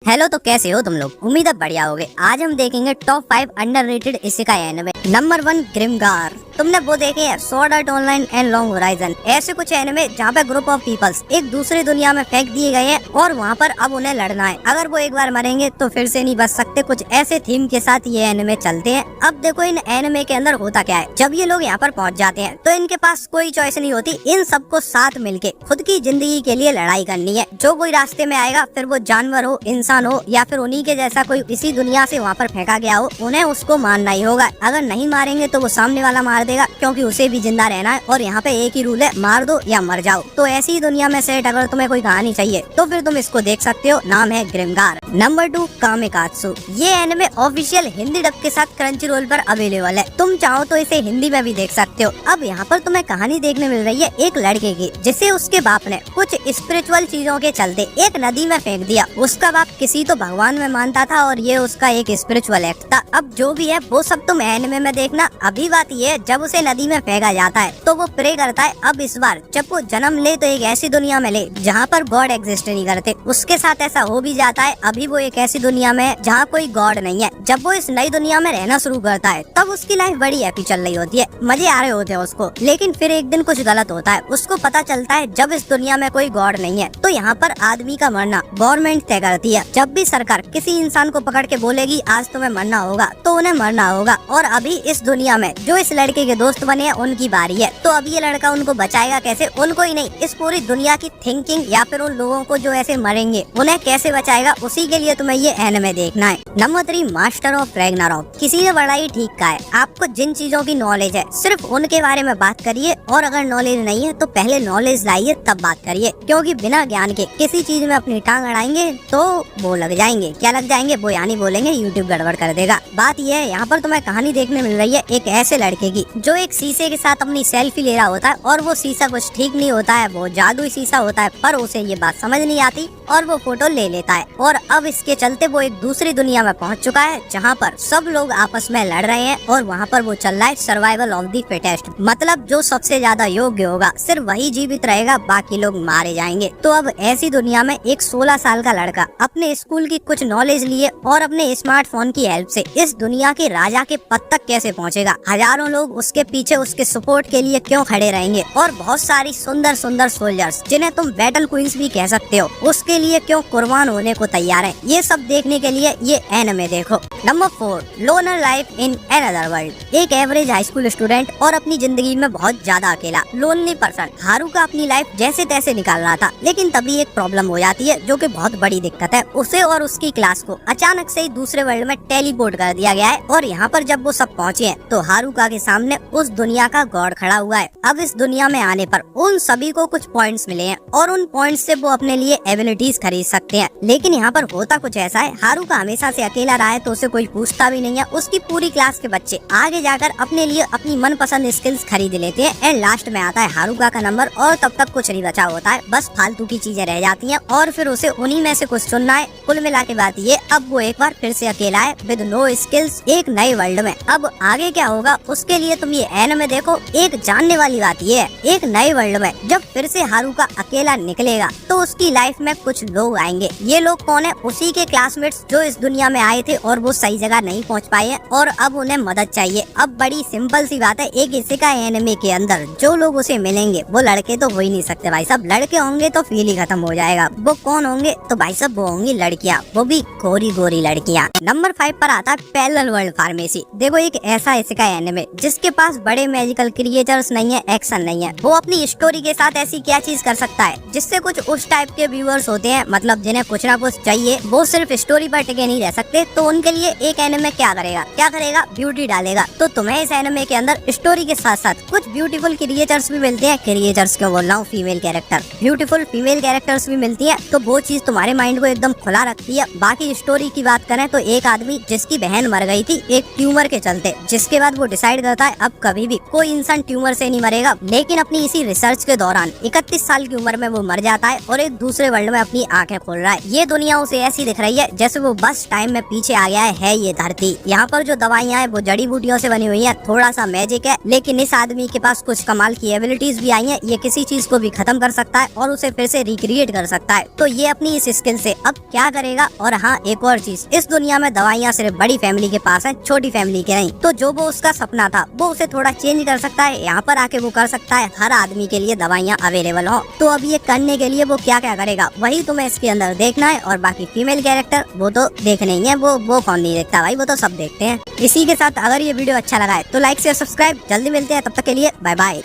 Hello, तो कैसे हो तुम लोग? उम्मीद है बढ़िया होगे। आज हम देखेंगे top 5 underrated isekai anime. Number 1, ग्रिमगार। तुमने वो देखे हैं sword art online and long horizon. ऐसे कुछ एनिमे जहाँ पे ग्रुप ऑफ पीपल्स एक दूसरी दुनिया में फेंक दिए गए हैं और वहाँ पर अब उन्हें लड़ना है। अगर वो एक बार मरेंगे तो फिर से नहीं बच सकते। कुछ ऐसे थीम के साथ ये एनिमे चलते हैं। अब देखो इन एनिमे के अंदर होता क्या है। जब ये लोग यहाँ पर पहुँच जाते हैं तो इनके पास कोई चॉइस नहीं होती। इन सबको साथ मिलके खुद की जिंदगी के लिए लड़ाई करनी है। जो कोई रास्ते में आएगा, फिर वो जानवर हो, इंसान हो या फिर उन्हीं के जैसा कोई इसी दुनिया से वहाँ पर फेंका गया हो, उन्हें उसको मारना ही होगा। अगर नहीं मारेंगे तो वो सामने वाला मार देगा, क्योंकि उसे भी जिंदा रहना है। और यहाँ पे एक ही रूल है, मार दो या मर जाओ। तो ऐसी दुनिया में सेट अगर तुम्हें कोई कहानी चाहिए तो फिर तुम इसको देख सकते हो। नाम है ग्रिमगार। नंबर 2, कामिकात्सु। ये एनिमे ऑफिशियल हिंदी डब के साथ क्रंची रोल पर अवेलेबल है। तुम चाहो तो इसे हिंदी में भी देख सकते हो। अब यहाँ पर तुम्हें कहानी देखने मिल रही है एक लड़के की, जिसे उसके बाप ने कुछ स्पिरिचुअल चीजों के चलते एक नदी में फेंक दिया। उसका बाप किसी तो भगवान में मानता था और ये उसका एक स्पिरिचुअल एक्ट था। अब जो भी है वो सब तुम एनिमे में देखना। अभी बात ये है, जब उसे नदी में फेंका जाता है तो वो प्रे करता है। अब इस बार जब वो जन्म ले तो एक ऐसी दुनिया में ले जहाँ पर गॉड एग्जिस्ट नहीं करते। उसके साथ ऐसा हो भी जाता है। अभी वो एक ऐसी दुनिया में है जहाँ कोई गॉड नहीं है। जब वो इस नई दुनिया में रहना शुरू करता है तब उसकी लाइफ बड़ी हैप्पी चल रही होती है, मजे आ रहे होते हैं उसको। लेकिन फिर एक दिन कुछ गलत होता है। उसको पता चलता है जब इस दुनिया में कोई गॉड नहीं है तो यहाँ पर आदमी का मरना गवर्नमेंट तय करती है। जब भी सरकार किसी इंसान को पकड़ के बोलेगी आज तुम्हें मरना होगा तो उन्हें मरना होगा। और अभी इस दुनिया में जो इस लड़के के दोस्त बने हैं उनकी बारी है। तो अब ये लड़का उनको बचाएगा कैसे? उनको ही नहीं, इस पूरी दुनिया की थिंकिंग या फिर उन लोगों को जो ऐसे मरेंगे उन्हें कैसे बचाएगा, उसी के लिए तुम्हें ये एनिमे देखना है। Number 3, master of Ragnarok. किसी ने बड़ा ही ठीक कहा है, आपको जिन चीजों की नॉलेज है सिर्फ उनके बारे में बात करिए, और अगर नॉलेज नहीं है तो पहले नॉलेज लाइए तब बात करिए। क्योंकि बिना ज्ञान के किसी चीज में अपनी टांग अड़ाएंगे तो वो लग जाएंगे। क्या लग जाएंगे? वो यानी बोलेंगे यूट्यूब गड़बड़ कर देगा। बात यह है, यहाँ पर तुम्हें कहानी देखने मिल रही है एक ऐसे लड़के की जो एक शीशे के साथ अपनी सेल्फी ले रहा होता है और वो शीशा कुछ ठीक नहीं होता है, वो जादुई शीशा होता है। पर उसे ये बात समझ नहीं आती और वो फोटो ले लेता है। और अब इसके चलते वो एक दूसरी दुनिया में पहुंच चुका है जहाँ पर सब लोग आपस में लड़ रहे हैं और वहाँ पर वो चल रहा है सर्वाइवल ऑफ द फिटेस्ट। मतलब जो सबसे ज्यादा योग्य होगा सिर्फ वही जीवित रहेगा, बाकी लोग मारे जाएंगे। तो अब ऐसी दुनिया में एक 16 साल का लड़का अपने स्कूल की कुछ नॉलेज लिए और अपने स्मार्टफोन की हेल्प से इस दुनिया के राजा के पद तक कैसे पहुंचेगा। हजारों लोग उसके पीछे उसके सपोर्ट के लिए क्यों खड़े रहेंगे, और बहुत सारी सुंदर सुंदर सोल्जर्स जिन्हें तुम बैटल क्वींस भी कह सकते हो, उसके लिए क्यों कुर्बान होने को तैयार है। ये सब देखने के लिए ये एनिमे देखो। Number 4, loner life in another world. एक एवरेज हाई स्कूल स्टूडेंट और अपनी जिंदगी में बहुत ज्यादा अकेला लोनली पर्सन हारुका अपनी लाइफ जैसे तैसे निकाल रहा था। लेकिन तभी एक प्रॉब्लम हो जाती है जो कि बहुत बड़ी दिक्कत है। उसे और उसकी क्लास को अचानक से ही दूसरे वर्ल्ड में टेलीपोर्ट कर दिया गया है। और यहाँ पर जब वो सब पहुँचे हैं तो हारुका के सामने उस दुनिया का गॉड खड़ा हुआ है। अब इस दुनिया में आने पर उन सभी को कुछ पॉइंट्स मिले हैं और उन पॉइंट्स से वो अपने लिए एबिलिटीज खरीद सकते हैं। लेकिन यहाँ पर होता कुछ ऐसा है, हारुका हमेशा से अकेला रहा है तो उसे कोई पूछता भी नहीं है। उसकी पूरी क्लास के बच्चे आगे जाकर अपने लिए अपनी मनपसंद स्किल्स खरीद लेते हैं। एंड लास्ट में आता है हारुका का नंबर और तब तक कुछ नहीं बचा होता है, बस फालतू की चीजें रह जाती हैं और फिर उसे उन्हीं में से कुछ चुनना है। कुल मिला के बात ये, अब वो एक बार फिर से अकेला है विद नो स्किल्स एक नए वर्ल्ड में। अब आगे क्या होगा उसके लिए तुम ये एनिमे देखो। एक जानने वाली बात ये है, एक नए वर्ल्ड में जब फिर से हारुका अकेला निकलेगा तो उसकी लाइफ में कुछ लोग आएंगे। ये लोग कौन है? उसी के क्लासमेट्स जो इस दुनिया में आए थे और वो सही जगह नहीं पहुंच पाए हैं और अब उन्हें मदद चाहिए। अब बड़ी सिंपल सी बात है, एक इसेकाई एनिमे के अंदर जो लोग उसे मिलेंगे वो लड़के तो हो ही नहीं सकते भाई साहब। लड़के होंगे तो फील ही खत्म हो जाएगा। वो कौन होंगे? तो भाई साहब वो होंगी लड़कियाँ, वो भी गोरी गोरी लड़कियाँ। नंबर 5 पर आता है पैरेलल वर्ल्ड फार्मेसी। देखो एक ऐसा इसेकाई एनिमे जिसके पास बड़े मैजिकल क्रिएचर्स नहीं है, एक्शन नहीं है। वो अपनी स्टोरी के साथ ऐसी क्या चीज कर सकता है जिससे कुछ उस टाइप के व्यूअर्स होते हैं, मतलब जिन्हें कुछ ना कुछ चाहिए, वो सिर्फ स्टोरी पर टिके नहीं रह सकते। तो उनके लिए एक एनिमे क्या करेगा? ब्यूटी डालेगा। तो तुम्हें इस एनिमे के अंदर स्टोरी के साथ साथ कुछ ब्यूटीफुल क्रिएचर्स भी मिलते हैं। क्रिएचर्स क्यों बोल रहा हूँ, female character, beautiful female characters भी मिलती है। तो वो चीज तुम्हारे माइंड को एकदम खुला रखती है। बाकी स्टोरी की बात करें तो एक आदमी जिसकी बहन मर गई थी एक ट्यूमर के चलते, जिसके बाद वो डिसाइड करता है है अब कभी भी कोई इंसान ट्यूमर से नहीं मरेगा, लेकिन अपनी इसी रिसर्च के दौरान 31 साल की उम्र में वो मर जाता है और एक दूसरे वर्ल्ड में अपनी आंखें खोल रहा है। ये दुनिया उसे ऐसी दिख रही है जैसे वो बस टाइम में पीछे आ गया है ये धरती। यहाँ पर जो दवाइयाँ है वो जड़ी बूटियों से बनी हुई है, थोड़ा सा मैजिक है, लेकिन इस आदमी के पास कुछ कमाल की एबिलिटीज भी आई है। ये किसी चीज को भी खत्म कर सकता है और उसे फिर से रिक्रिएट कर सकता है। तो ये अपनी इस स्किल से अब क्या करेगा। और हाँ, एक और चीज, इस दुनिया में दवाइयाँ सिर्फ बड़ी फैमिली के पास है, छोटी फैमिली के नहीं। तो जो वो उसका सपना था वो उसे थोड़ा चेंज कर सकता है, यहाँ पर आके वो कर सकता है हर आदमी के लिए दवाइयाँ अवेलेबल हो। तो अब ये करने के लिए वो क्या क्या करेगा वही तुम्हें इसके अंदर देखना है। और बाकी फीमेल कैरेक्टर वो तो देखने ही है, वो कौन नहीं देखता भाई, वो तो सब देखते हैं। इसी के साथ अगर ये वीडियो अच्छा लगा है तो लाइक से सब्सक्राइब। जल्दी मिलते हैं, तब तक के लिए बाय बाय।